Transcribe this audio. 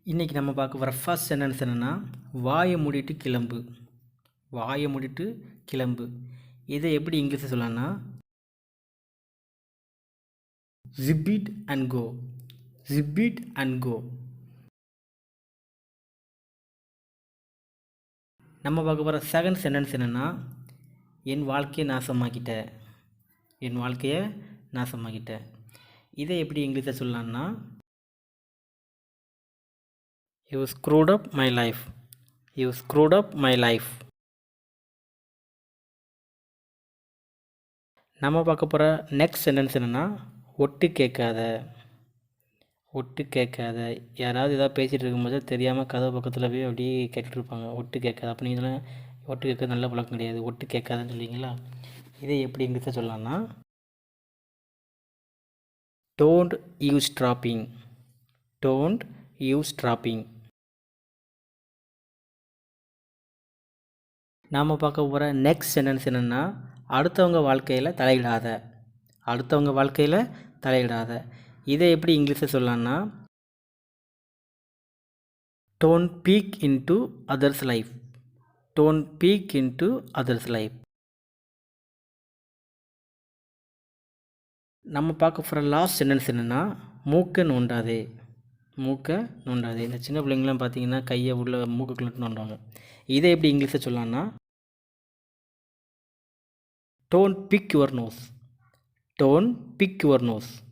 இன்றைக்கி நம்ம பார்க்க வர ஃபர்ஸ்ட் சென்டென்ஸ் என்னென்னா, வாயை மூடிட்டு கிளம்பு. வாயை மூடிட்டு கிளம்பு. இதை எப்படி இங்கிலீஷில் சொல்லலாம்னா, zip it and go. Zip it and go. நம்ம பார்க்க போகிற செகண்ட் சென்டென்ஸ் என்னென்னா, என் வாழ்க்கையை நாசமாக்கிட்ட. என் வாழ்க்கையை நாசமாக்கிட்ட. இதை எப்படி இங்கிலீஷில் சொல்லலாம்னா, you screwed up my life. You screwed up my life. நம்ம பார்க்க போகிற நெக்ஸ்ட் சென்டென்ஸ் என்னென்னா, ஒட்டு கேட்காத. ஒட்டு கேட்காத. யாராவது எதாவது பேசிகிட்டு இருக்கும்போது தெரியாமல் கதவு பக்கத்தில் போய் அப்படியே கேட்டுட்டு இருப்பாங்க. ஒட்டு கேட்காத. அப்போ நீங்கள் இதெல்லாம் ஒட்டு கேட்காத நல்ல பழக்கம் கிடையாது. ஒட்டு கேட்காதன்னு சொல்லுவீங்களா? இதை எப்படி இங்கிலீஷில் சொல்லலாம்னா, don't use dropping. Don't use dropping. நாம் பார்க்க போகிற நெக்ஸ்ட் சென்டென்ஸ் என்னென்னா, அடுத்தவங்க வாழ்க்கையில் தலையிடாத. அடுத்தவங்க வாழ்க்கையில் தலையிடாத. இதை எப்படி இங்கிலீஷில் சொல்லலாம்னா, don't peak into others life. Don't peak into others life. நம்ம பார்க்க போகிற லாஸ்ட் சென்டென்ஸ் என்னென்னா, மூக்கை நோண்டாதே. மூக்கை நோண்டாதே. இந்த சின்ன பிள்ளைங்களாம் பார்த்தீங்கன்னா கையை உள்ள மூக்குக்குள்ளே நோண்டுவாங்க. இதை எப்படி இங்கிலீஷில் சொல்லலாம்னா, don't pick your nose. Don't pick your nose.